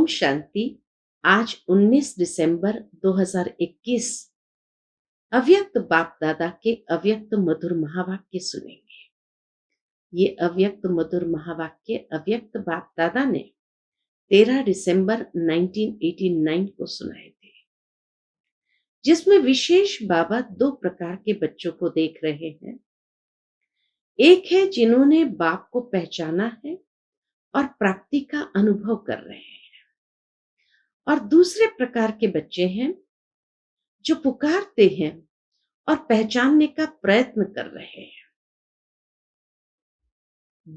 ओम शांति। आज 19 दिसंबर 2021 अव्यक्त बाप दादा के अव्यक्त मधुर महावाक्य सुनेंगे। ये अव्यक्त मधुर महावाक्य अव्यक्त बाप दादा ने 13 दिसंबर 1989 को सुनाए थे, जिसमें विशेष बाबा दो प्रकार के बच्चों को देख रहे हैं। एक है जिन्होंने बाप को पहचाना है और प्राप्ति का अनुभव कर रहे हैं, और दूसरे प्रकार के बच्चे हैं जो पुकारते हैं और पहचानने का प्रयत्न कर रहे हैं।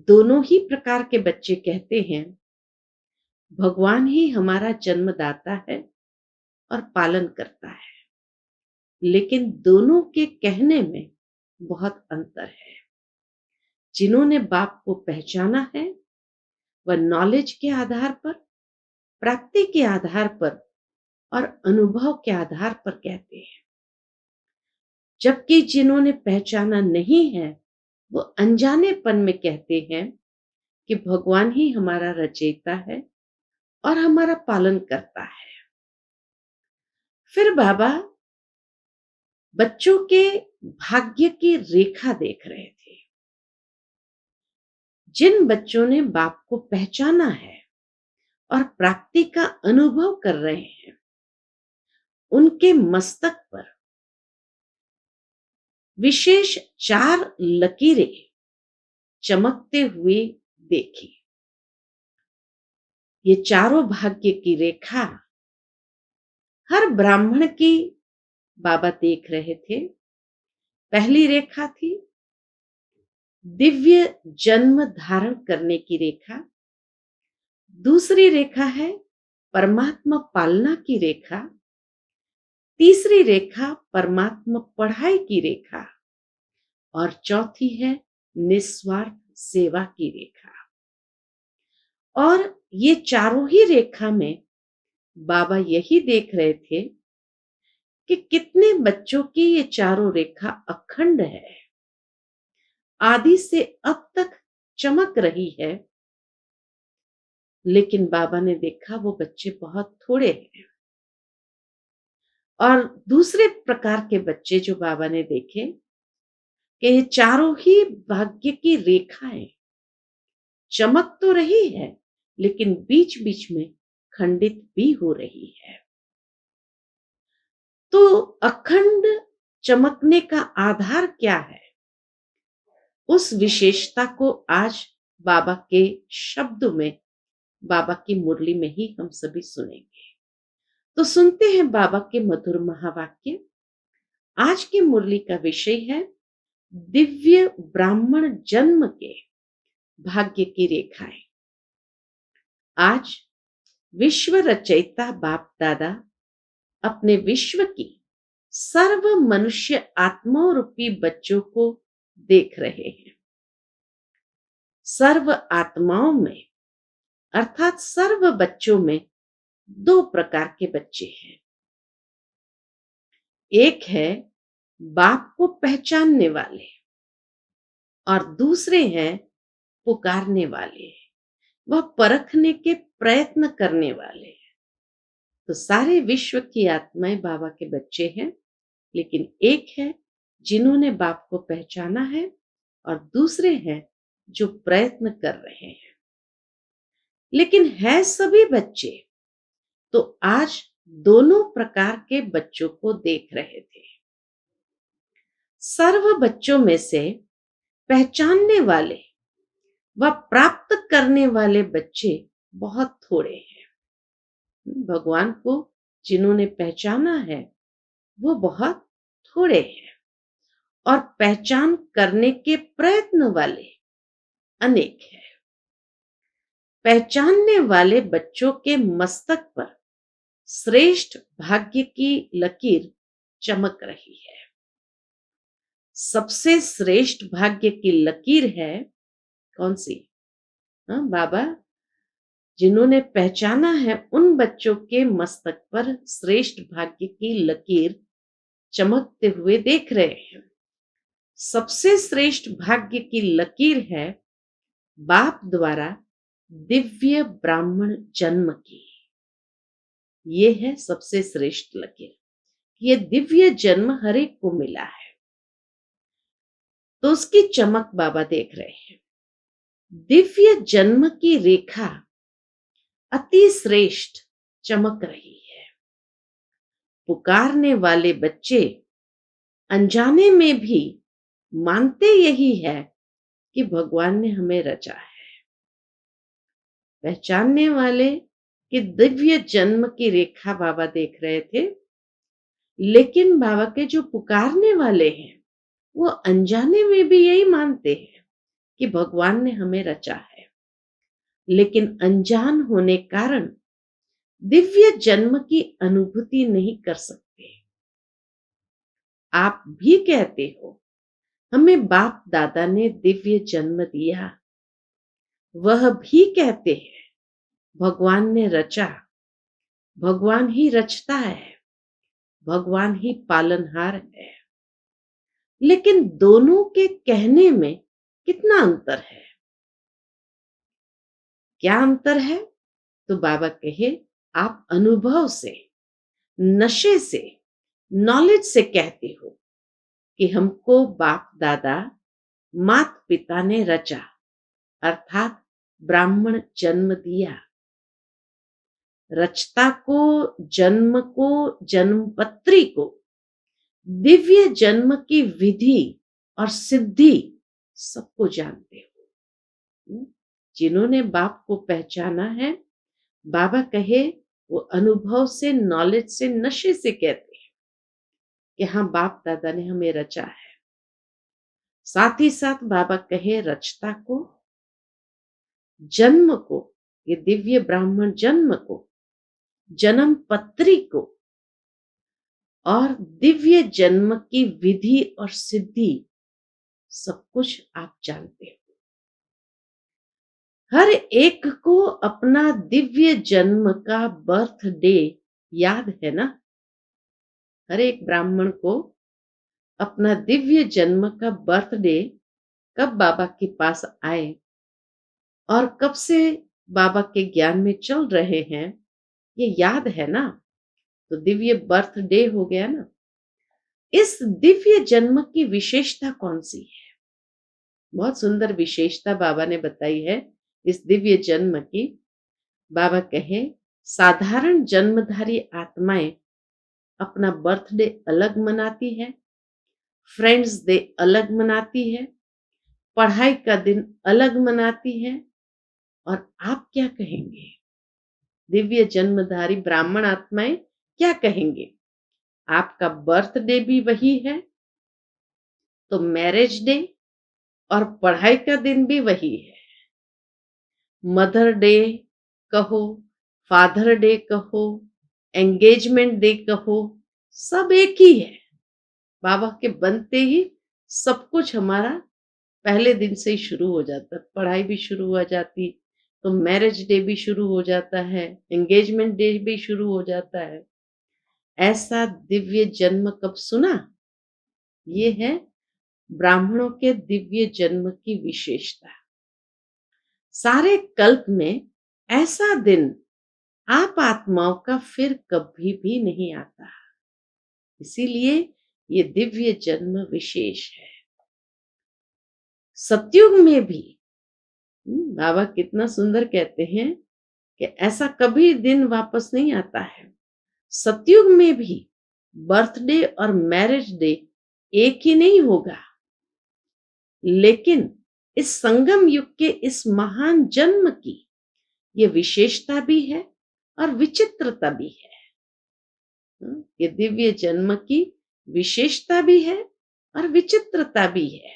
दोनों ही प्रकार के बच्चे कहते हैं, भगवान ही हमारा जन्मदाता है और पालन करता है, लेकिन दोनों के कहने में बहुत अंतर है। जिन्होंने बाप को पहचाना है वह नॉलेज के आधार पर, प्राप्ति के आधार पर और अनुभव के आधार पर कहते हैं, जबकि जिन्होंने पहचाना नहीं है वो अनजानेपन में कहते हैं कि भगवान ही हमारा रचयिता है और हमारा पालन करता है। फिर बाबा बच्चों के भाग्य की रेखा देख रहे थे। जिन बच्चों ने बाप को पहचाना है और प्राप्ति का अनुभव कर रहे हैं, उनके मस्तक पर विशेष 4 लकीरें चमकते हुए देखी। ये चारों भाग्य की रेखा हर ब्राह्मण की बाबा देख रहे थे। पहली रेखा थी दिव्य जन्म धारण करने की रेखा, दूसरी रेखा है परमात्मा पालना की रेखा, तीसरी रेखा परमात्मा पढ़ाई की रेखा और चौथी है निस्वार्थ सेवा की रेखा। और ये चारों ही रेखा में बाबा यही देख रहे थे कि कितने बच्चों की ये चारों रेखा अखंड है, आदि से अब तक चमक रही है, लेकिन बाबा ने देखा वो बच्चे बहुत थोड़े हैं। और दूसरे प्रकार के बच्चे जो बाबा ने देखे कि ये चारों ही भाग्य की रेखाएं चमक तो रही है, लेकिन बीच बीच में खंडित भी हो रही है। तो अखंड चमकने का आधार क्या है? उस विशेषता को आज बाबा के शब्दों में, बाबा की मुरली में ही हम सभी सुनेंगे। तो सुनते हैं बाबा के मधुर महावाक्य। आज की मुरली का विषय है दिव्य ब्राह्मण जन्म के भाग्य की रेखाएं। आज विश्व रचयिता बाप दादा अपने विश्व की सर्व मनुष्य आत्माओं रूपी बच्चों को देख रहे हैं। सर्व आत्माओं में अर्थात सर्व बच्चों में दो प्रकार के बच्चे हैं। एक है बाप को पहचानने वाले और दूसरे हैं पुकारने वाले, वह परखने के प्रयत्न करने वाले। तो सारे विश्व की आत्माएं बाबा के बच्चे हैं, लेकिन एक है जिन्होंने बाप को पहचाना है और दूसरे हैं जो प्रयत्न कर रहे हैं। लेकिन है सभी बच्चे, तो आज दोनों प्रकार के बच्चों को देख रहे थे। सर्व बच्चों में से पहचानने वाले व प्राप्त करने वाले बच्चे बहुत थोड़े हैं। भगवान को जिन्होंने पहचाना है वो बहुत थोड़े हैं, और पहचान करने के प्रयत्न वाले अनेक हैं। पहचानने वाले बच्चों के मस्तक पर श्रेष्ठ भाग्य की लकीर चमक रही है। सबसे श्रेष्ठ भाग्य की लकीर है कौन सी? बाबा जिन्होंने पहचाना है उन बच्चों के मस्तक पर श्रेष्ठ भाग्य की लकीर चमकते हुए देख रहे हैं। सबसे श्रेष्ठ भाग्य की लकीर है बाप द्वारा दिव्य ब्राह्मण जन्म की। ये है सबसे श्रेष्ठ लकीर। ये दिव्य जन्म हर एक को मिला है, तो उसकी चमक बाबा देख रहे हैं। दिव्य जन्म की रेखा अति श्रेष्ठ चमक रही है। पुकारने वाले बच्चे अनजाने में भी मानते यही है कि भगवान ने हमें रचा है। पहचानने वाले कि दिव्य जन्म की रेखा बाबा देख रहे थे, लेकिन बाबा के जो पुकारने वाले हैं वो अनजाने में भी यही मानते हैं कि भगवान ने हमें रचा है, लेकिन अनजान होने कारण दिव्य जन्म की अनुभूति नहीं कर सकते। आप भी कहते हो हमें बाप दादा ने दिव्य जन्म दिया, वह भी कहते हैं भगवान ने रचा, भगवान ही रचता है, भगवान ही पालनहार है। लेकिन दोनों के कहने में कितना अंतर है? क्या अंतर है? तो बाबा कहे आप अनुभव से, नशे से, नॉलेज से कहते हो कि हमको बाप दादा, माता पिता ने रचा, अर्थात ब्राह्मण जन्म दिया। रचता को, जन्म को, जन्मपत्री को, दिव्य जन्म की विधि और सिद्धि सबको जानते हो। जिन्होंने बाप को पहचाना है, बाबा कहे वो अनुभव से, नॉलेज से, नशे से कहते हैं कि हाँ बाप दादा ने हमें रचा है। साथ ही साथ बाबा कहे रचता को, जन्म को, ये दिव्य ब्राह्मण जन्म को, जन्म पत्री को और दिव्य जन्म की विधि और सिद्धि सब कुछ आप जानते हो। हर एक को अपना दिव्य जन्म का बर्थडे याद है ना? हर एक ब्राह्मण को अपना दिव्य जन्म का बर्थडे कब बाबा के पास आए और कब से बाबा के ज्ञान में चल रहे हैं, ये याद है ना? तो दिव्य बर्थडे हो गया ना। इस दिव्य जन्म की विशेषता कौन सी है? बहुत सुंदर विशेषता बाबा ने बताई है इस दिव्य जन्म की। बाबा कहे साधारण जन्मधारी आत्माएं अपना बर्थडे अलग मनाती है, फ्रेंड्स डे अलग मनाती है, पढ़ाई का दिन अलग मनाती है। और आप क्या कहेंगे? दिव्य जन्मधारी ब्राह्मण आत्माएं क्या कहेंगे? आपका बर्थडे भी वही है, तो मैरिज डे और पढ़ाई का दिन भी वही है। मदर डे कहो, फादर डे कहो, एंगेजमेंट डे कहो, सब एक ही है। बाबा के बनते ही सब कुछ हमारा पहले दिन से ही शुरू हो जाता है। पढ़ाई भी शुरू हो जाती, तो मैरिज डे भी शुरू हो जाता है, एंगेजमेंट डे भी शुरू हो जाता है। ऐसा दिव्य जन्म कब सुना? ये है ब्राह्मणों के दिव्य जन्म की विशेषता। सारे कल्प में ऐसा दिन आप आत्माओं का फिर कभी भी नहीं आता, इसीलिए ये दिव्य जन्म विशेष है। सतयुग में भी बाबा कितना सुंदर कहते हैं कि ऐसा कभी दिन वापस नहीं आता है। सतयुग में भी बर्थडे और मैरिज डे एक ही नहीं होगा, लेकिन इस संगम युग के इस महान जन्म की ये विशेषता भी है और विचित्रता भी है। ये दिव्य जन्म की विशेषता भी है और विचित्रता भी है।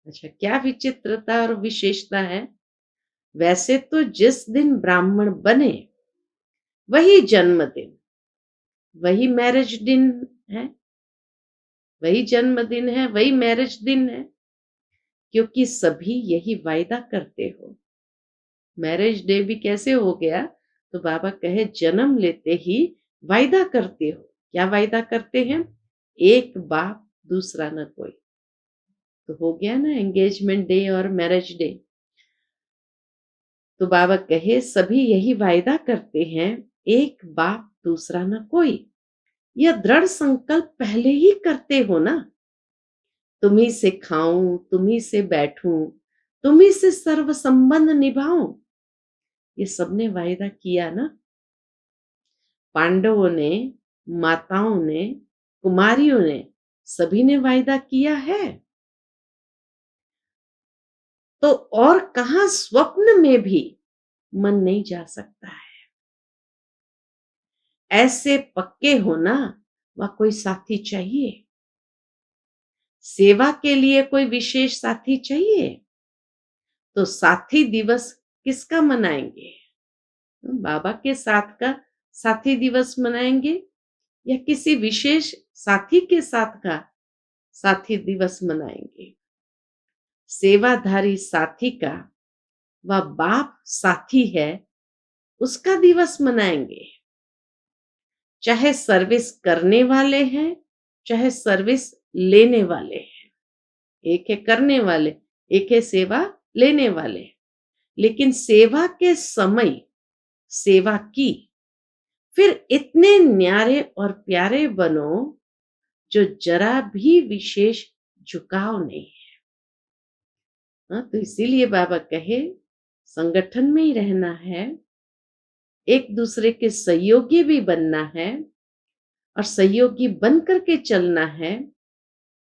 अच्छा, क्या विचित्रता और विशेषता है? वैसे तो जिस दिन ब्राह्मण बने वही जन्मदिन, वही मैरिज दिन है, वही जन्मदिन है, वही मैरिज दिन है, क्योंकि सभी यही वायदा करते हो। मैरिज डे भी कैसे हो गया? तो बाबा कहे जन्म लेते ही वायदा करते हो। क्या वायदा करते हैं? एक बाप दूसरा न कोई। तो हो गया ना एंगेजमेंट डे और मैरिज डे। तो बाबा कहे सभी यही वायदा करते हैं, एक बाप दूसरा न कोई। यह दृढ़ संकल्प पहले ही करते हो ना। तुम्ही से खाऊं, तुम्ही से बैठूं, तुम्ही से सर्व संबंध निभाऊं, ये सबने वायदा किया ना। पांडवों ने, माताओं ने, कुमारियों ने, सभी ने वायदा किया है। तो और कहां स्वप्न में भी मन नहीं जा सकता है। ऐसे पक्के हो ना, वह कोई साथी चाहिए। सेवा के लिए कोई विशेष साथी चाहिए। तो साथी दिवस किसका मनाएंगे? बाबा के साथ का साथी दिवस मनाएंगे या किसी विशेष साथी के साथ का साथी दिवस मनाएंगे? सेवाधारी साथी का, वह बाप साथी है, उसका दिवस मनाएंगे। चाहे सर्विस करने वाले हैं, चाहे सर्विस लेने वाले हैं। एक है करने वाले, एक है सेवा लेने वाले। लेकिन सेवा के समय सेवा की, फिर इतने न्यारे और प्यारे बनो जो जरा भी विशेष झुकाव नहीं है। हाँ, तो इसीलिए बाबा कहे संगठन में ही रहना है, एक दूसरे के सहयोगी भी बनना है और सहयोगी बन करके चलना है।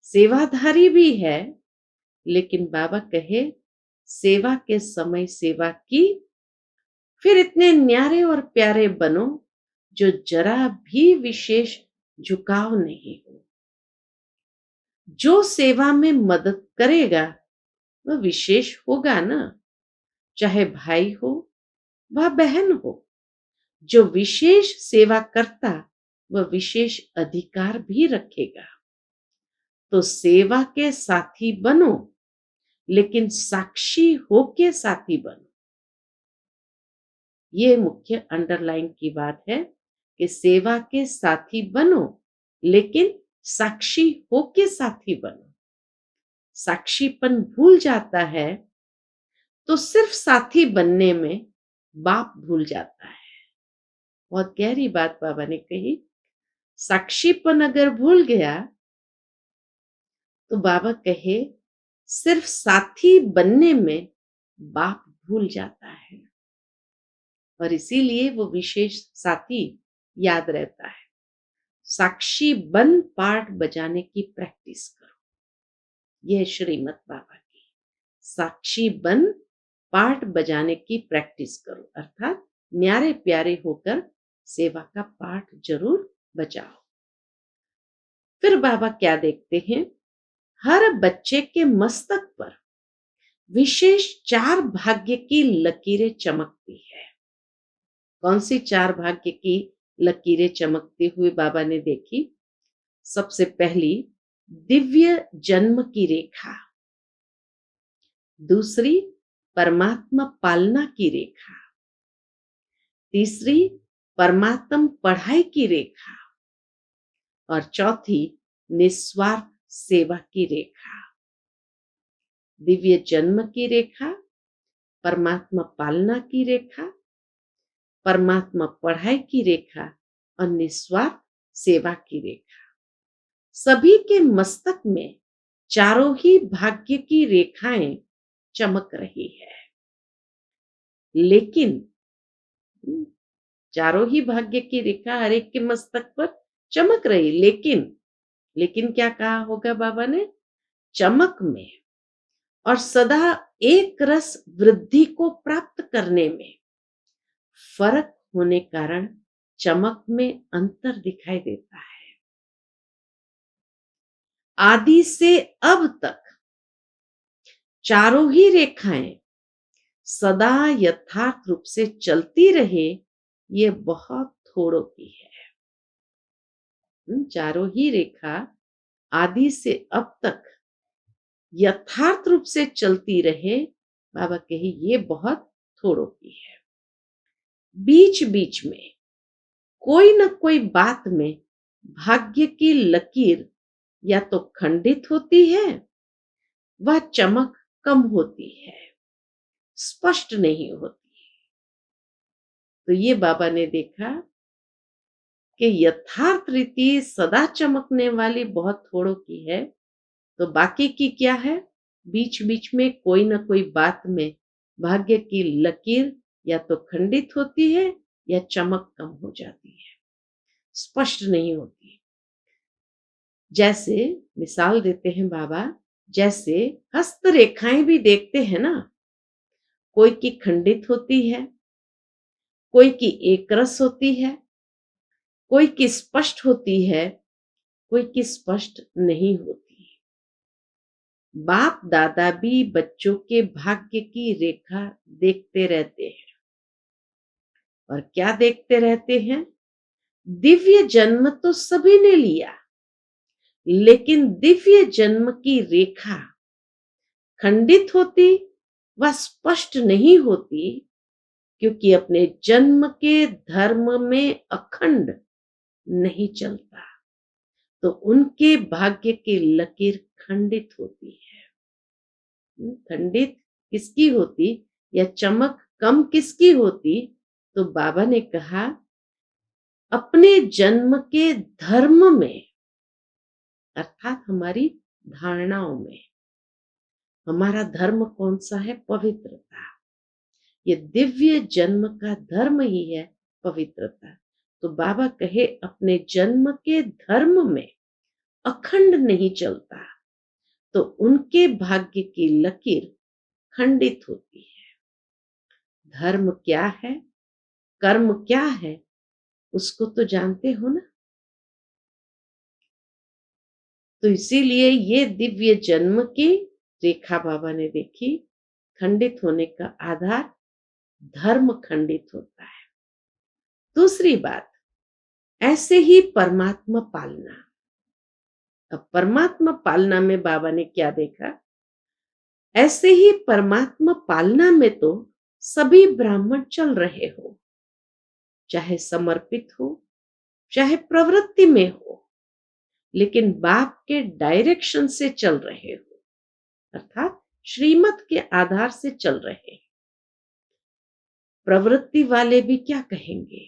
सेवाधारी भी है, लेकिन बाबा कहे सेवा के समय सेवा की, फिर इतने न्यारे और प्यारे बनो जो जरा भी विशेष झुकाव नहीं हो। जो सेवा में मदद करेगा वह विशेष होगा ना, चाहे भाई हो वह बहन हो। जो विशेष सेवा करता वह विशेष अधिकार भी रखेगा। तो सेवा के साथी बनो, लेकिन साक्षी होके साथी बनो। ये मुख्य अंडरलाइन की बात है कि सेवा के साथी बनो, लेकिन साक्षी होके साथी बनो। साक्षीपन भूल जाता है तो सिर्फ साथी बनने में बाप भूल जाता है। बहुत गहरी बात बाबा ने कही। साक्षीपन अगर भूल गया तो बाबा कहे सिर्फ साथी बनने में बाप भूल जाता है, और इसीलिए वो विशेष साथी याद रहता है। साक्षी बन पार्ट बजाने की प्रैक्टिस करो, यह श्रीमत बाबा की। साक्षी बन पार्ट बजाने की प्रैक्टिस करो, अर्थात न्यारे प्यारे होकर सेवा का पार्ट जरूर बजाओ। फिर बाबा क्या देखते हैं? हर बच्चे के मस्तक पर विशेष 4 भाग्य की लकीरें चमकती है। कौन सी 4 भाग्य की लकीरें चमकते हुए बाबा ने देखी? सबसे पहली दिव्य जन्म की रेखा, दूसरी परमात्मा पालना की रेखा, तीसरी परमात्म पढ़ाई की रेखा, और चौथी निस्वार्थ सेवा की रेखा। दिव्य जन्म की रेखा, परमात्मा पालना की रेखा, परमात्मा पढ़ाई की रेखा और निस्वार्थ सेवा की रेखा। सभी के मस्तक में चारों ही भाग्य की रेखाएं चमक रही है। लेकिन चारों ही भाग्य की रेखा हर एक के मस्तक पर चमक रही, लेकिन क्या कहा होगा बाबा ने? चमक में और सदा एक रस वृद्धि को प्राप्त करने में फर्क होने कारण चमक में अंतर दिखाई देता है। आदि से अब तक चारों ही रेखाएं सदा यथार्थ रूप से चलती रहे, ये बहुत थोड़ों की है। चारों ही रेखा आदि से अब तक यथार्थ रूप से चलती रहे, बाबा कहे ये बहुत थोड़ों की है। बीच बीच में कोई न कोई बात में भाग्य की लकीर या तो खंडित होती है, वह चमक कम होती है, स्पष्ट नहीं होती। तो ये बाबा ने देखा कि यथार्थ रीति सदा चमकने वाली बहुत थोड़ों की है, तो बाकी की क्या है? बीच बीच में कोई ना कोई बात में भाग्य की लकीर या तो खंडित होती है या चमक कम हो जाती है, स्पष्ट नहीं होती। जैसे मिसाल देते हैं बाबा, जैसे हस्तरेखाएं भी देखते हैं ना, कोई की खंडित होती है, कोई की एक रस होती है, कोई की स्पष्ट होती है, कोई की स्पष्ट नहीं होती। बाप दादा भी बच्चों के भाग्य की रेखा देखते रहते हैं, और क्या देखते रहते हैं? दिव्य जन्म तो सभी ने लिया, लेकिन दिव्य जन्म की रेखा खंडित होती व स्पष्ट नहीं होती, क्योंकि अपने जन्म के धर्म में अखंड नहीं चलता, तो उनके भाग्य की लकीर खंडित होती है। खंडित किसकी होती या चमक कम किसकी होती? तो बाबा ने कहा, अपने जन्म के धर्म में, अर्थात हमारी धारणाओं में। हमारा धर्म कौन सा है? पवित्रता। ये दिव्य जन्म का धर्म ही है पवित्रता। तो बाबा कहे, अपने जन्म के धर्म में अखंड नहीं चलता, तो उनके भाग्य की लकीर खंडित होती है। धर्म क्या है, कर्म क्या है, उसको तो जानते हो ना। तो इसीलिए ये दिव्य जन्म की रेखा बाबा ने देखी, खंडित होने का आधार धर्म खंडित होता है। दूसरी बात, ऐसे ही परमात्मा पालना। अब परमात्मा पालना में बाबा ने क्या देखा? ऐसे ही परमात्मा पालना में तो सभी ब्राह्मण चल रहे हो, चाहे समर्पित हो चाहे प्रवृत्ति में हो, लेकिन बाप के डायरेक्शन से चल रहे हो, अर्थात श्रीमत के आधार से चल रहे हैं। प्रवृत्ति वाले भी क्या कहेंगे?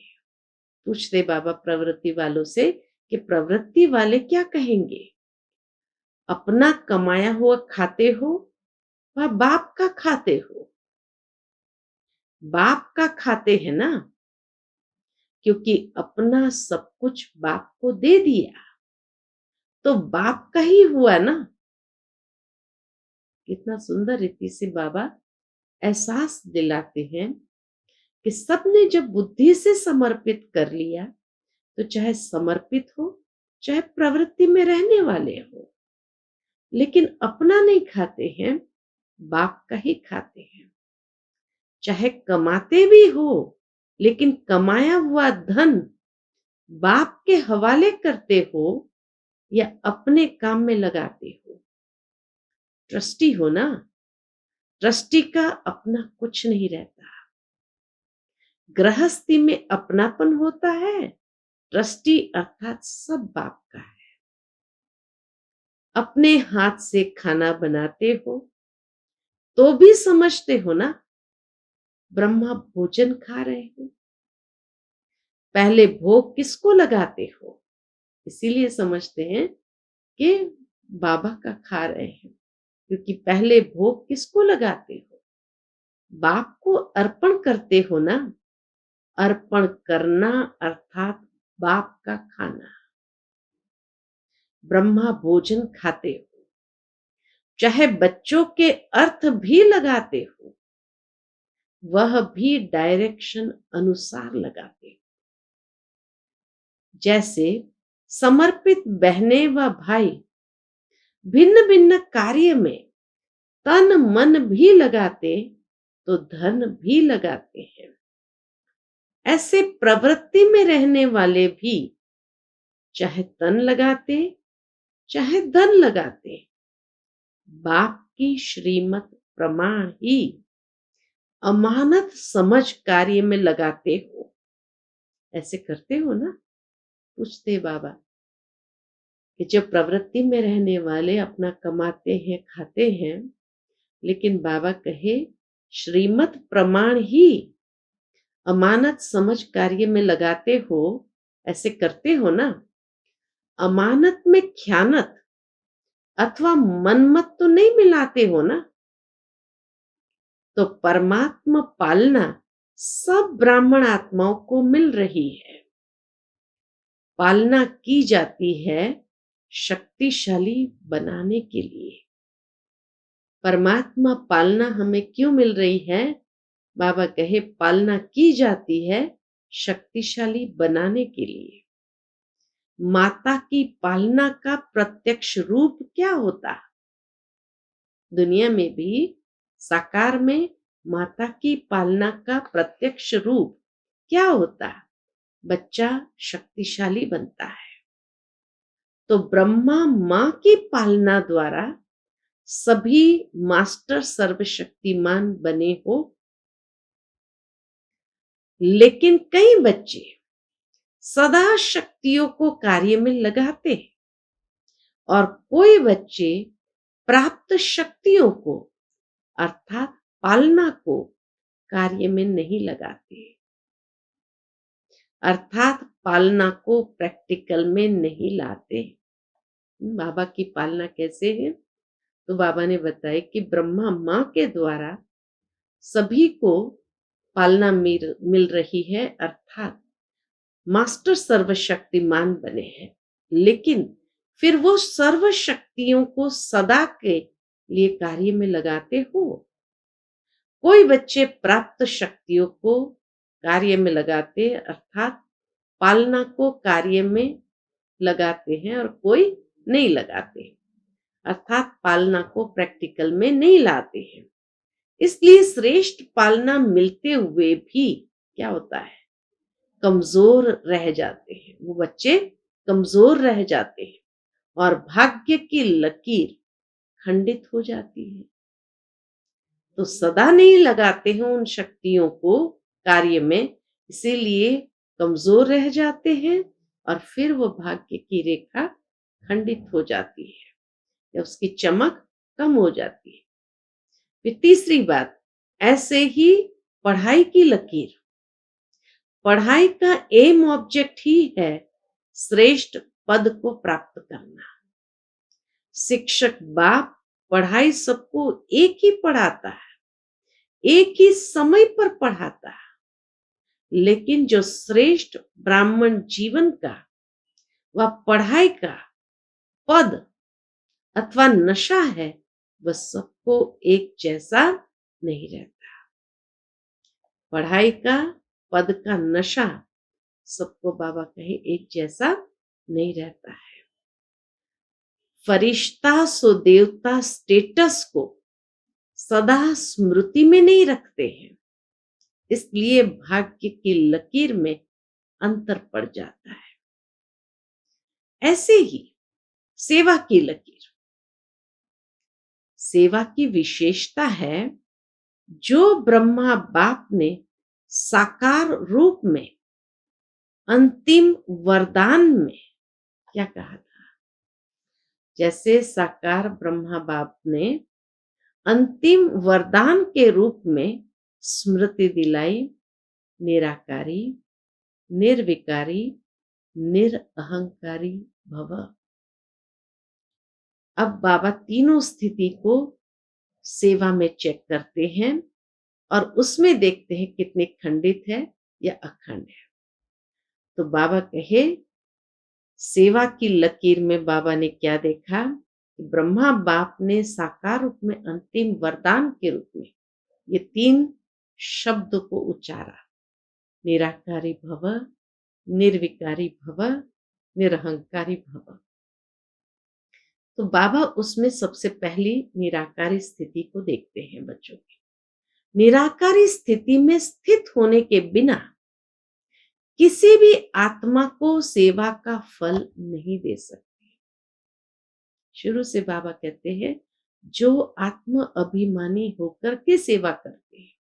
पूछते बाबा प्रवृत्ति वालों से कि प्रवृत्ति वाले क्या कहेंगे? अपना कमाया हुआ खाते हो व बाप का खाते हो? बाप का खाते हैं ना, क्योंकि अपना सब कुछ बाप को दे दिया, तो बाप का ही हुआ ना। कितना सुंदर रीति से बाबा एहसास दिलाते हैं कि सबने जब बुद्धि से समर्पित कर लिया, तो चाहे समर्पित हो चाहे प्रवृत्ति में रहने वाले हो, लेकिन अपना नहीं खाते हैं, बाप का ही खाते हैं। चाहे कमाते भी हो, लेकिन कमाया हुआ धन बाप के हवाले करते हो या अपने काम में लगाते हो। ट्रस्टी हो ना, ट्रस्टी का अपना कुछ नहीं रहता। गृहस्थी में अपनापन होता है, ट्रस्टी अर्थात सब बाप का है। अपने हाथ से खाना बनाते हो तो भी समझते हो ना, ब्रह्मा भोजन खा रहे हो। पहले भोग किसको लगाते हो? इसीलिए समझते हैं कि बाबा का खा रहे हैं, क्योंकि पहले भोग किसको लगाते हो? बाप को अर्पण करते हो ना। अर्पण करना अर्थात बाप का खाना। ब्रह्मा भोजन खाते हो, चाहे बच्चों के अर्थ भी लगाते हो, वह भी डायरेक्शन अनुसार लगाते हो। जैसे समर्पित बहनें व भाई भिन्न भिन्न कार्य में तन मन भी लगाते, तो धन भी लगाते हैं। ऐसे प्रवृत्ति में रहने वाले भी चाहे तन लगाते चाहे धन लगाते, बाप की श्रीमत प्रमाण ही अमानत समझ कार्य में लगाते हो। ऐसे करते हो ना? पूछते बाबा कि जब प्रवृत्ति में रहने वाले अपना कमाते हैं खाते हैं, लेकिन बाबा कहे श्रीमत प्रमाण ही अमानत समझ कार्य में लगाते हो, ऐसे करते हो ना, अमानत में ख़यानत अथवा मनमत तो नहीं मिलाते हो ना? तो परमात्मा पालना सब ब्राह्मण आत्माओं को मिल रही है। पालना की जाती है शक्तिशाली बनाने के लिए। परमात्मा पालना हमें क्यों मिल रही है? बाबा कहे पालना की जाती है शक्तिशाली बनाने के लिए। माता की पालना का प्रत्यक्ष रूप क्या होता? दुनिया में भी साकार में माता की पालना का प्रत्यक्ष रूप क्या होता? बच्चा शक्तिशाली बनता है। तो ब्रह्मा मां की पालना द्वारा सभी मास्टर सर्वशक्तिमान बने हो, लेकिन कई बच्चे सदा शक्तियों को कार्य में लगाते हैं और कोई बच्चे प्राप्त शक्तियों को अर्थात पालना को कार्य में नहीं लगाते, अर्थात पालना को प्रैक्टिकल में नहीं लाते। बाबा की पालना कैसे है? तो बाबा ने बताया कि ब्रह्मा मां के द्वारा सभी को पालना मिल रही है, अर्थात मास्टर सर्वशक्तिमान बने हैं, लेकिन फिर वो सर्व शक्तियों को सदा के लिए कार्य में लगाते हो। कोई बच्चे प्राप्त शक्तियों को कार्य में लगाते अर्थात पालना को कार्य में लगाते हैं और कोई नहीं लगाते, अर्थात पालना को प्रैक्टिकल में नहीं लाते हैं। इसलिए श्रेष्ठ पालना मिलते हुए भी क्या होता है? कमजोर रह जाते हैं। वो बच्चे कमजोर रह जाते हैं और भाग्य की लकीर खंडित हो जाती है। तो सदा नहीं लगाते हैं उन शक्तियों को कार्य में, इसीलिए कमजोर रह जाते हैं और फिर वो भाग्य की रेखा खंडित हो जाती है या उसकी चमक कम हो जाती है। फिर तीसरी बात, ऐसे ही पढ़ाई की लकीर, पढ़ाई का एम ऑब्जेक्ट ही है श्रेष्ठ पद को प्राप्त करना। शिक्षक बाप पढ़ाई सबको एक ही पढ़ाता है, एक ही समय पर पढ़ाता है, लेकिन जो श्रेष्ठ ब्राह्मण जीवन का वह पढ़ाई का पद अथवा नशा है, वह सबको एक जैसा नहीं रहता। पढ़ाई का पद का नशा सबको बाबा कहे एक जैसा नहीं रहता है। फरिश्ता सो देवता स्टेटस को सदा स्मृति में नहीं रखते हैं, इसलिए भाग्य की लकीर में अंतर पड़ जाता है। ऐसे ही सेवा की लकीर, सेवा की विशेषता है जो ब्रह्मा बाप ने साकार रूप में अंतिम वरदान में क्या कहा था? जैसे साकार ब्रह्मा बाप ने अंतिम वरदान के रूप में स्मृति दिलाई, निराकारी, निर्विकारी, निरअहंकारी भव। अब बाबा तीनों स्थिति को सेवा में चेक करते हैं और उसमें देखते हैं कितने खंडित है या अखंड है। तो बाबा कहे सेवा की लकीर में बाबा ने क्या देखा? ब्रह्मा बाप ने साकार रूप में अंतिम वरदान के रूप में ये 3 शब्द को उच्चारा, निराकारी भव, निर्विकारी भव, निरहंकारी भव। तो बाबा उसमें सबसे पहली निराकारी स्थिति को देखते हैं बच्चों की। निराकारी स्थिति में स्थित होने के बिना किसी भी आत्मा को सेवा का फल नहीं दे सकते। शुरू से बाबा कहते हैं जो आत्म अभिमानी होकर के सेवा करते हैं,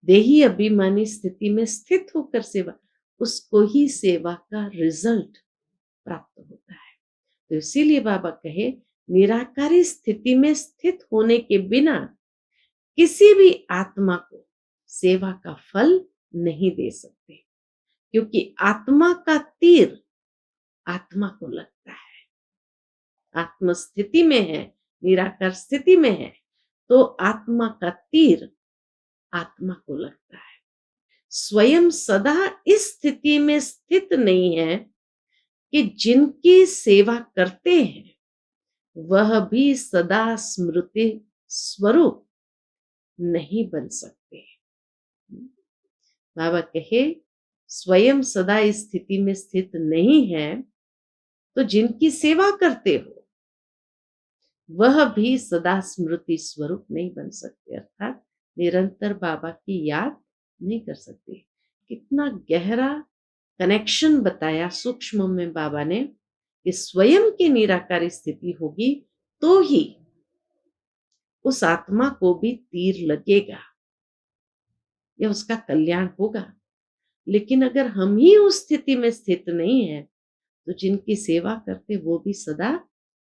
देही अभिमानी स्थिति में स्थित होकर सेवा, उसको ही सेवा का रिजल्ट प्राप्त होता है। तो इसीलिए बाबा कहे निराकारी स्थिति में स्थित होने के बिना किसी भी आत्मा को सेवा का फल नहीं दे सकते। क्योंकि आत्मा का तीर आत्मा को लगता है। आत्म स्थिति में है, निराकार स्थिति में है, तो आत्मा का तीर आत्मा को लगता है। स्वयं सदा इस स्थिति में स्थित नहीं है कि जिनकी सेवा करते हैं वह भी सदा स्मृति स्वरूप नहीं बन सकते। बाबा कहे स्वयं सदा इस स्थिति में स्थित नहीं है तो जिनकी सेवा करते हो वह भी सदा स्मृति स्वरूप नहीं बन सकते, अर्थात निरंतर बाबा की याद नहीं कर सकते। कितना गहरा कनेक्शन बताया सूक्ष्म में बाबा ने कि स्वयं की निराकारी स्थिति होगी तो ही उस आत्मा को भी तीर लगेगा या उसका कल्याण होगा। लेकिन अगर हम ही उस स्थिति में स्थित नहीं है तो जिनकी सेवा करते वो भी सदा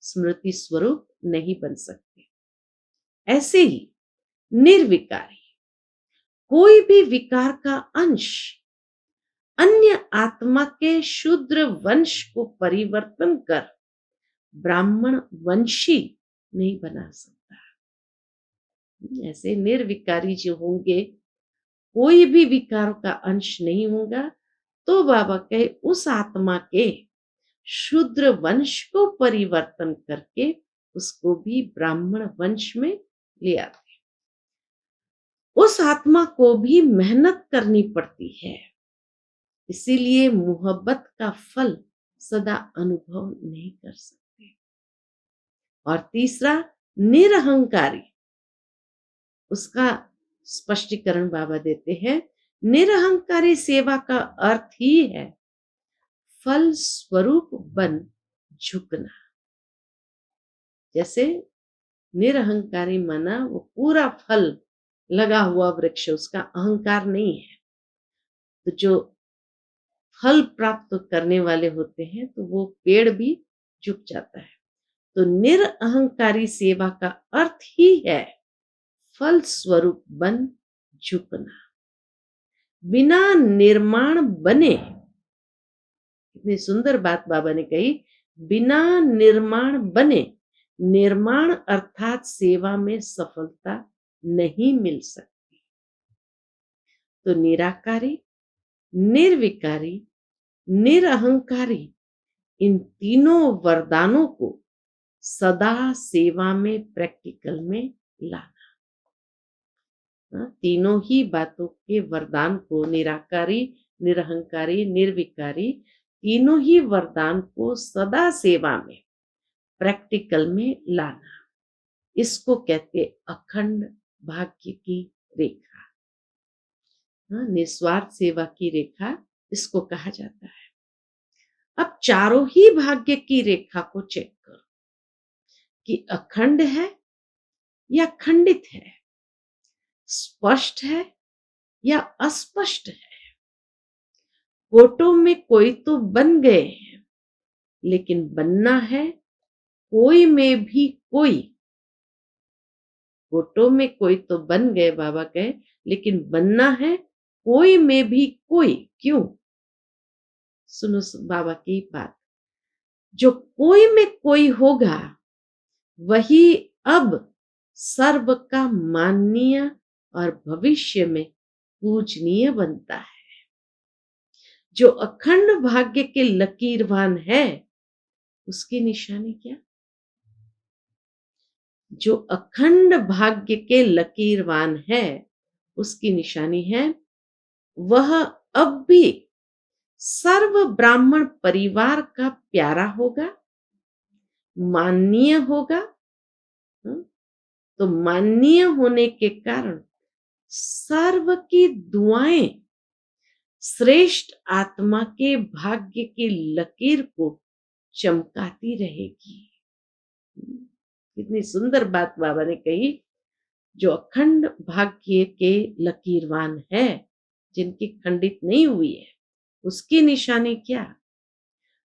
स्मृति स्वरूप नहीं बन सकते। ऐसे ही निर्विकारी कोई भी विकार का अंश अन्य आत्मा के शूद्र वंश को परिवर्तन कर ब्राह्मण वंशी नहीं बना सकता। ऐसे निर्विकारी जो होंगे कोई भी विकार का अंश नहीं होगा तो बाबा कहे उस आत्मा के शूद्र वंश को परिवर्तन करके उसको भी ब्राह्मण वंश में ले आते। उस आत्मा को भी मेहनत करनी पड़ती है, इसीलिए मोहब्बत का फल सदा अनुभव नहीं कर सकते। और तीसरा निरहंकारी, उसका स्पष्टीकरण बाबा देते हैं। निरहंकारी सेवा का अर्थ ही है फल स्वरूप बन झुकना। जैसे निरहंकारी माना वो पूरा फल लगा हुआ वृक्ष, उसका अहंकार नहीं है, तो जो फल प्राप्त करने वाले होते हैं तो वो पेड़ भी झुक जाता है। तो निरअहंकारी सेवा का अर्थ ही है फल स्वरूप बन झुकना। बिना निर्माण बने, इतनी सुंदर बात बाबा ने कही, बिना निर्माण बने, निर्माण अर्थात सेवा में सफलता नहीं मिल सकती। तो निराकारी, निर्विकारी, निरअहंकारी, इन तीनों वरदानों को सदा सेवा में प्रैक्टिकल में लाना। तीनों ही बातों के वरदान को, निराकारी, निरहंकारी, निर्विकारी, तीनों ही वरदान को सदा सेवा में प्रैक्टिकल में लाना, इसको कहते अखंड भाग्य की रेखा। निस्वार्थ सेवा की रेखा इसको कहा जाता है। अब चारों ही भाग्य की रेखा को चेक करो कि अखंड है या खंडित है, स्पष्ट है या अस्पष्ट है। कोटों में कोई तो बन गए हैं, लेकिन बनना है कोई में भी कोई। कोटों में कोई तो बन गए बाबा कहे, लेकिन बनना है कोई में भी कोई। क्यों? सुनो बाबा की बात। जो कोई में कोई होगा वही अब सर्व का माननीय और भविष्य में पूजनीय बनता है। जो अखंड भाग्य के लकीरवान है उसकी निशानी क्या? जो अखंड भाग्य के लकीरवान है उसकी निशानी है वह अब भी सर्व ब्राह्मण परिवार का प्यारा होगा, माननीय होगा। तो माननीय होने के कारण सर्व की दुआएं श्रेष्ठ आत्मा के भाग्य की लकीर को चमकाती रहेगी। कितनी सुंदर बात बाबा ने कही। जो अखंड भाग्य के लकीरवान है, जिनकी खंडित नहीं हुई है, उसकी निशानी क्या?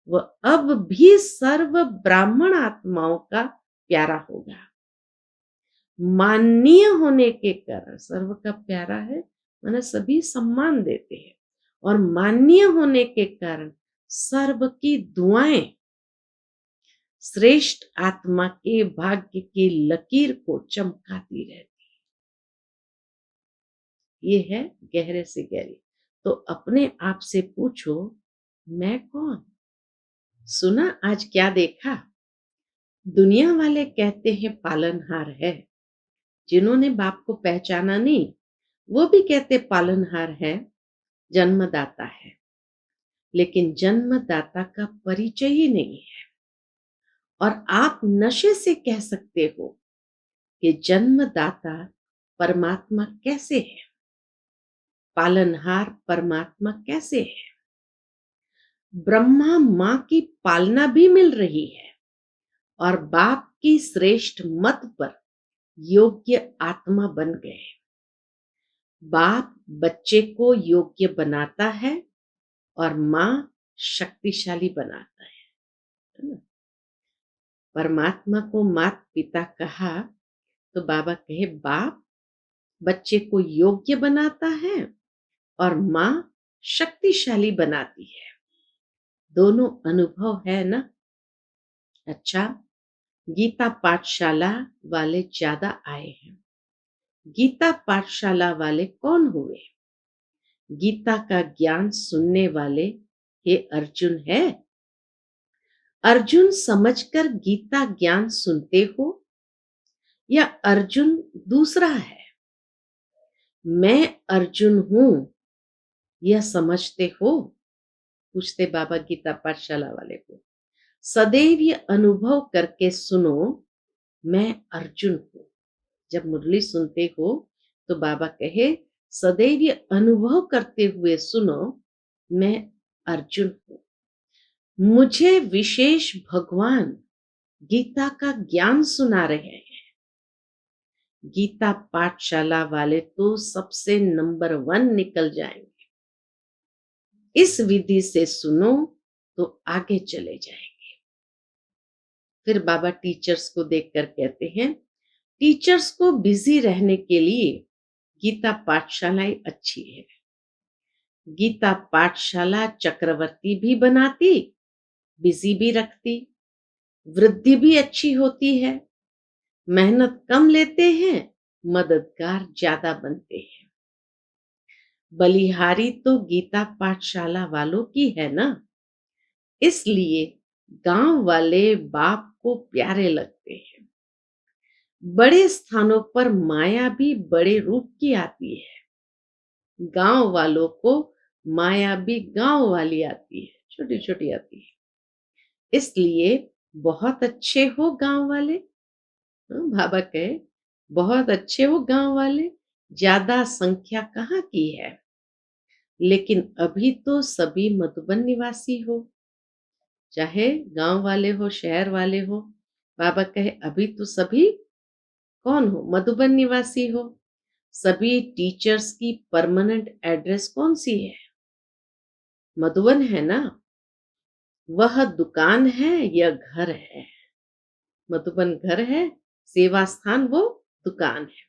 वह अब भी सर्व ब्राह्मण आत्माओं का प्यारा होगा। माननीय होने के कारण सर्व का प्यारा है, माना सभी सम्मान देते हैं और मान्य होने के कारण सर्व की दुआएं श्रेष्ठ आत्मा के भाग्य की लकीर को चमकाती रहती। ये है गहरे से गहरी। तो अपने आप से पूछो, मैं कौन? सुना आज क्या देखा? दुनिया वाले कहते हैं पालनहार है। जिन्होंने बाप को पहचाना नहीं, वो भी कहते पालनहार है, जन्मदाता है। लेकिन जन्मदाता का परिचय ही नहीं है। और आप नशे से कह सकते हो कि जन्मदाता परमात्मा कैसे है, पालनहार परमात्मा कैसे है। ब्रह्मा माँ की पालना भी मिल रही है और बाप की श्रेष्ठ मत पर योग्य आत्मा बन गए। बाप बच्चे को योग्य बनाता है और माँ शक्तिशाली बनाता है ना। परमात्मा को माता पिता कहा तो बाबा कहे बाप बच्चे को योग्य बनाता है और माँ शक्तिशाली बनाती है। दोनों अनुभव है ना। अच्छा, गीता पाठशाला वाले ज्यादा आए हैं। गीता पाठशाला वाले कौन हुए? गीता का ज्ञान सुनने वाले ये अर्जुन है। अर्जुन समझकर गीता ज्ञान सुनते हो या अर्जुन दूसरा है? मैं अर्जुन हूं यह समझते हो? पूछते बाबा गीता पाठशाला वाले को। सदैव ये अनुभव करके सुनो, मैं अर्जुन हूं। जब मुरली सुनते हो तो बाबा कहे सदैव ये अनुभव करते हुए सुनो, मैं अर्जुन हूं। मुझे विशेष भगवान गीता का ज्ञान सुना रहे हैं। गीता पाठशाला वाले तो सबसे नंबर 1 निकल जाएंगे। इस विधि से सुनो तो आगे चले जाएंगे। फिर बाबा टीचर्स को देखकर कहते हैं, टीचर्स को बिजी रहने के लिए गीता पाठशालाएं अच्छी है। गीता पाठशाला चक्रवर्ती भी बनाती, बिजी भी रखती, वृद्धि भी अच्छी होती है, मेहनत कम लेते हैं, मददगार ज्यादा बनते हैं। बलिहारी तो गीता पाठशाला वालों की है ना, इसलिए गांव वाले बाप को प्यारे लगते हैं। बड़े स्थानों पर माया भी बड़े रूप की आती है। गांव वालों को माया भी गांव वाली आती है, छोटी छोटी आती है। इसलिए बहुत अच्छे हो गांव वाले। बाबा कहे बहुत अच्छे हो गांव वाले, ज्यादा संख्या कहाँ की है। लेकिन अभी तो सभी मधुबन निवासी हो, चाहे गांव वाले हो शहर वाले हो। बाबा कहे अभी तो सभी कौन हो, मधुबन निवासी हो। सभी टीचर्स की परमानेंट एड्रेस कौन सी है? मधुबन है ना। वह दुकान है या घर है? मधुबन घर है, सेवा स्थान वो दुकान है।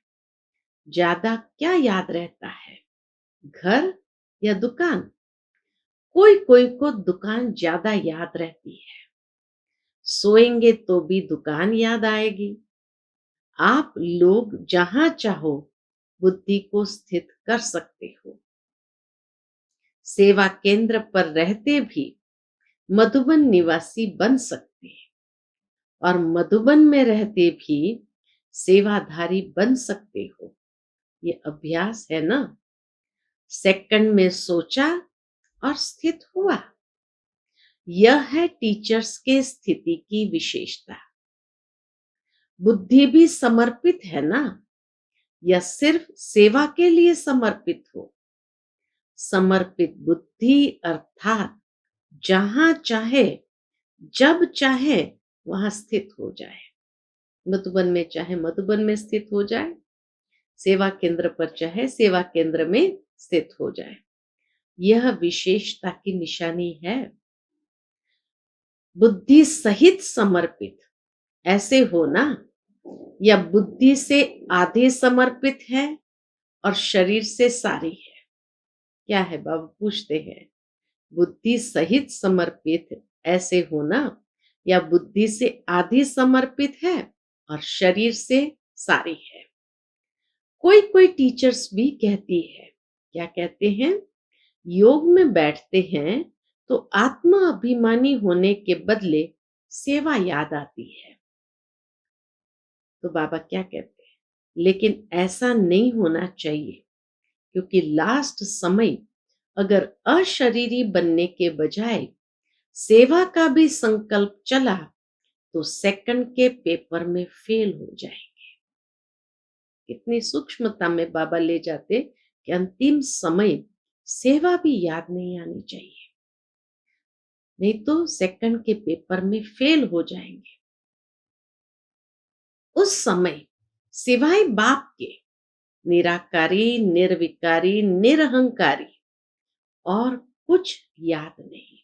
ज्यादा क्या याद रहता है, घर या दुकान? कोई कोई को दुकान ज्यादा याद रहती है। सोएंगे तो भी दुकान याद आएगी। आप लोग जहां चाहो बुद्धि को स्थित कर सकते हो। सेवा केंद्र पर रहते भी मधुबन निवासी बन सकते हैं और मधुबन में रहते भी सेवाधारी बन सकते हो। ये अभ्यास है ना। सेकंड में सोचा और स्थित हुआ। यह है टीचर्स के स्थिति की विशेषता। बुद्धि भी समर्पित है ना, या सिर्फ सेवा के लिए समर्पित हो? समर्पित बुद्धि अर्थात जहां चाहे जब चाहे वहां स्थित हो जाए। मधुबन में चाहे मधुबन में स्थित हो जाए, सेवा केंद्र पर चाहे सेवा केंद्र में स्थित हो जाए। यह विशेषता की निशानी है। बुद्धि सहित समर्पित ऐसे हो ना, या बुद्धि से आधे समर्पित है और शरीर से सारी है। क्या है बाबा पूछते हैं, बुद्धि सहित समर्पित ऐसे होना या बुद्धि से आधी समर्पित है और शरीर से सारी है। कोई कोई टीचर्स भी कहती है, क्या कहते हैं, योग में बैठते हैं तो आत्मा अभिमानी होने के बदले सेवा याद आती है। तो बाबा क्या कहते हैं, लेकिन ऐसा नहीं होना चाहिए, क्योंकि लास्ट समय अगर अशरीरी बनने के बजाय सेवा का भी संकल्प चला तो सेकंड के पेपर में फेल हो जाएंगे। कितनी सूक्ष्मता में बाबा ले जाते कि अंतिम समय सेवा भी याद नहीं आनी चाहिए, नहीं तो सेकंड के पेपर में फेल हो जाएंगे। उस समय सिवाय बाप के निराकारी, निर्विकारी, निरहंकारी और कुछ याद नहीं।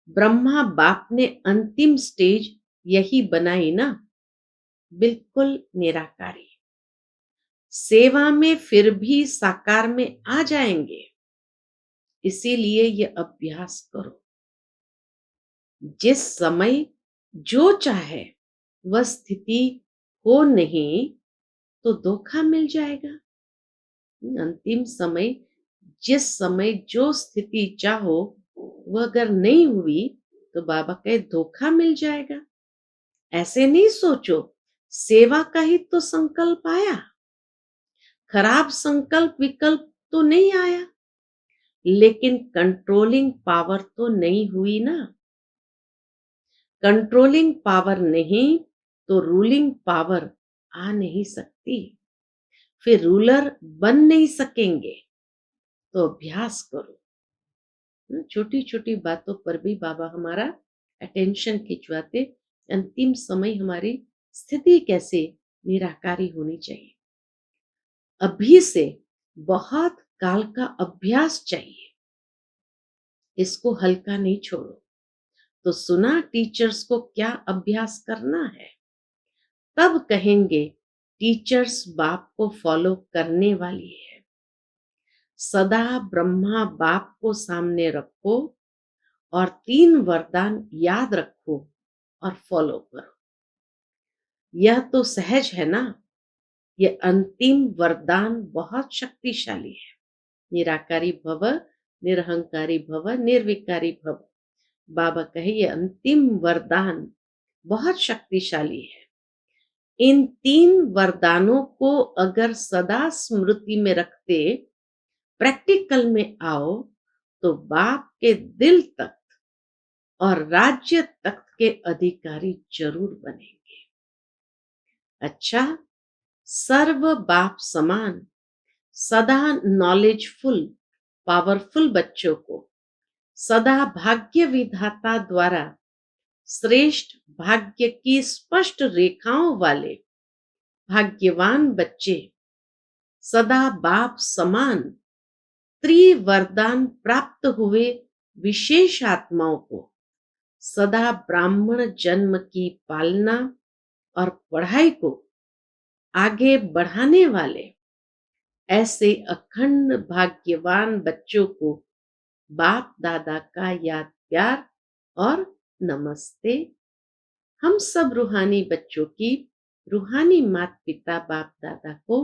ब्रह्मा बाप ने अंतिम स्टेज यही बनाई ना, बिल्कुल निराकारी। सेवा में फिर भी साकार में आ जाएंगे, इसीलिए ये अभ्यास करो। जिस समय जो चाहे वह स्थिति हो नहीं तो धोखा मिल जाएगा। अंतिम समय जिस समय जो स्थिति चाहो वह अगर नहीं हुई तो बाबा कहे धोखा मिल जाएगा। ऐसे नहीं सोचो, सेवा का ही तो संकल्प आया, खराब संकल्प विकल्प तो नहीं आया, लेकिन कंट्रोलिंग पावर तो नहीं हुई ना। कंट्रोलिंग पावर नहीं तो रूलिंग पावर आ नहीं सकती, फिर रूलर बन नहीं सकेंगे। तो अभ्यास करो। छोटी छोटी बातों पर भी बाबा हमारा अटेंशन खिंचवाते, अंतिम समय हमारी स्थिति कैसे निराकारी होनी चाहिए। अभी से बहुत काल का अभ्यास चाहिए, इसको हल्का नहीं छोड़ो। तो सुना टीचर्स को क्या अभ्यास करना है, तब कहेंगे टीचर्स बाप को फॉलो करने वाली है। सदा ब्रह्मा बाप को सामने रखो और 3 वरदान याद रखो और फॉलो करो। यह तो सहज है ना, यह अंतिम वरदान बहुत शक्तिशाली है। निराकारी भव, निरहंकारी भव, निर्विकारी भव। बाबा कहे ये अंतिम वरदान बहुत शक्तिशाली है। इन 3 वरदानों को अगर सदा स्मृति में रखते प्रैक्टिकल में आओ तो बाप के दिल तक और राज्य तख्त के अधिकारी जरूर बनेंगे। अच्छा, सर्व बाप समान सदा नॉलेजफुल पावरफुल बच्चों को सदा भाग्य विधाता द्वारा श्रेष्ठ भाग्य की स्पष्ट रेखाओं वाले भाग्यवान बच्चे, सदा बाप समान त्रिवरदान प्राप्त हुए विशेष आत्माओं को सदा ब्राह्मण जन्म की पालना और पढ़ाई को आगे बढ़ाने वाले ऐसे अखंड भाग्यवान बच्चों को बाप दादा का याद प्यार और नमस्ते। हम सब रूहानी बच्चों की रूहानी माता पिता बाप दादा को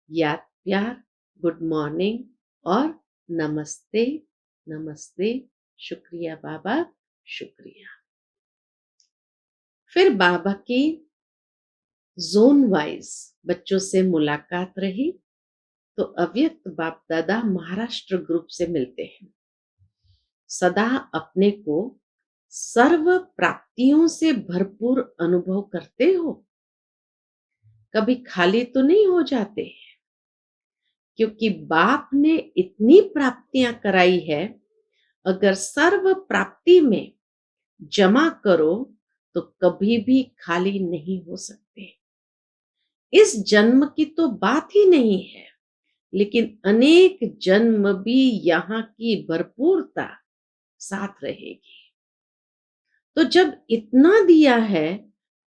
याद प्यार, गुड मॉर्निंग और नमस्ते नमस्ते। शुक्रिया बाबा, शुक्रिया। फिर बाबा की जोन वाइज बच्चों से मुलाकात रही तो अव्यक्त बाप दादा महाराष्ट्र ग्रुप से मिलते हैं। सदा अपने को सर्व प्राप्तियों से भरपूर अनुभव करते हो, कभी खाली तो नहीं हो जाते, क्योंकि बाप ने इतनी प्राप्तियां कराई है, अगर सर्व प्राप्ति में जमा करो तो कभी भी खाली नहीं हो सकते। इस जन्म की तो बात ही नहीं है, लेकिन अनेक जन्म भी यहाँ की भरपूरता साथ रहेगी। तो जब इतना दिया है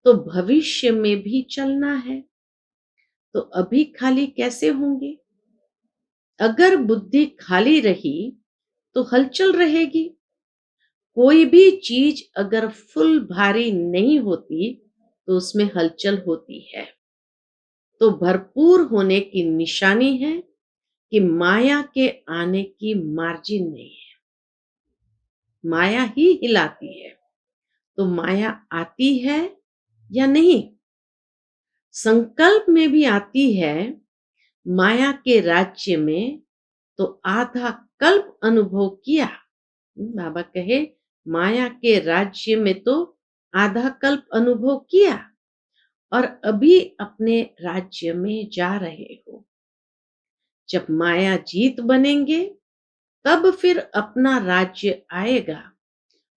तो भविष्य में भी चलना है, तो अभी खाली कैसे होंगे। अगर बुद्धि खाली रही तो हलचल रहेगी। कोई भी चीज अगर फुल भारी नहीं होती तो उसमें हलचल होती है। तो भरपूर होने की निशानी है कि माया के आने की मार्जिन नहीं है। माया ही हिलाती है। तो माया आती है या नहीं? संकल्प में भी आती है। माया के राज्य में तो आधा कल्प अनुभव किया। बाबा कहे माया के राज्य में तो आधा कल्प अनुभव किया और अभी अपने राज्य में जा रहे हो। जब माया जीत बनेंगे तब फिर अपना राज्य आएगा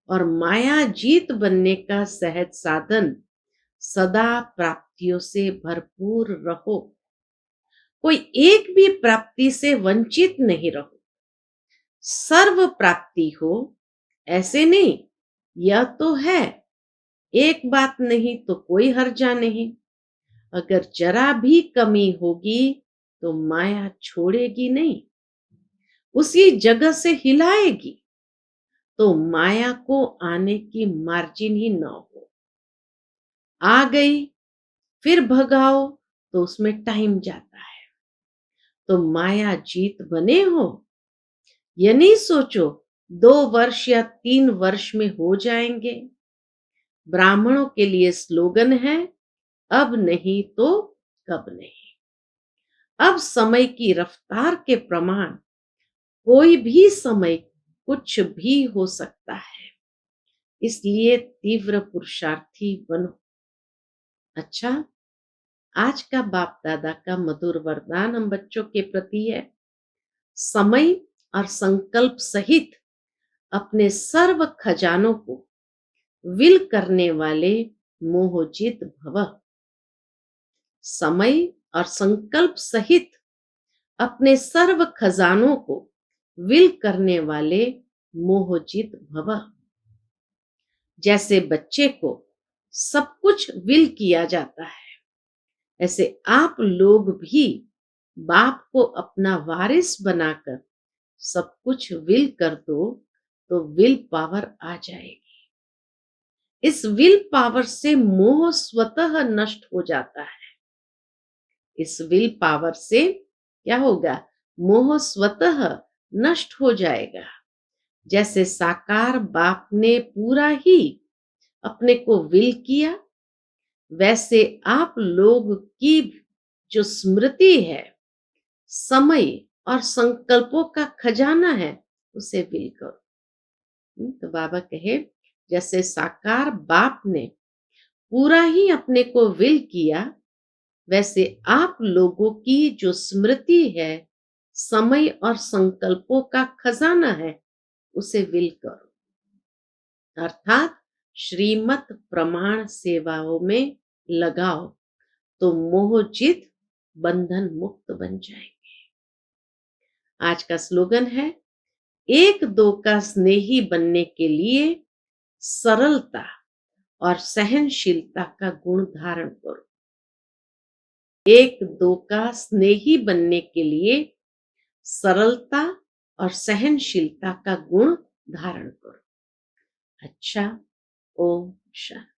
और माया जीत बनने का सहज साधन सदा प्राप्तियों से भरपूर रहो। कोई एक भी प्राप्ति से वंचित नहीं रहो। सर्व प्राप्ति हो ऐसे नहीं। यह तो है, एक बात नहीं तो कोई हर्जा नहीं। अगर जरा भी कमी होगी तो माया छोड़ेगी नहीं, उसी जगह से हिलाएगी। तो माया को आने की मार्जिन ही न हो। आ गई फिर भगाओ तो उसमें टाइम जाता है। तो माया जीत बने हो, ये नहीं सोचो 2 वर्ष या 3 वर्ष में हो जाएंगे। ब्राह्मणों के लिए स्लोगन है, अब नहीं तो कब नहीं। अब समय की रफ्तार के प्रमाण कोई भी समय कुछ भी हो सकता है। इसलिए तीव्र पुरुषार्थी बनो। अच्छा, आज का बाप दादा का मधुर वरदान हम बच्चों के प्रति है, समय और संकल्प सहित अपने सर्व खजानों को विल करने वाले मोहजित भव। समय और संकल्प सहित अपने सर्व खजानों को विल करने वाले मोहजित भव। जैसे बच्चे को सब कुछ विल किया जाता है, ऐसे आप लोग भी बाप को अपना वारिस बनाकर सब कुछ विल कर दो तो विल पावर आ जाएगी। इस विल पावर से मोह स्वतः नष्ट हो जाता है। इस विल पावर से क्या होगा? मोह स्वतः नष्ट हो जाएगा। जैसे साकार बाप ने पूरा ही अपने को विल किया, वैसे आप लोग की जो स्मृति है, समय और संकल्पों का खजाना है, उसे विल करो। तो बाबा कहे जैसे साकार बाप ने पूरा ही अपने को विल किया, वैसे आप लोगों की जो स्मृति है, समय और संकल्पों का खजाना है, उसे विल करो। अर्थात श्रीमत प्रमाण सेवाओं में लगाओ तो मोहजित बंधन मुक्त बन जाएंगे। आज का स्लोगन है, एक दो का स्नेही बनने के लिए सरलता और सहनशीलता का गुण धारण करो। एक दो का स्नेही बनने के लिए सरलता और सहनशीलता का गुण धारण करो। अच्छा, ओम शांति।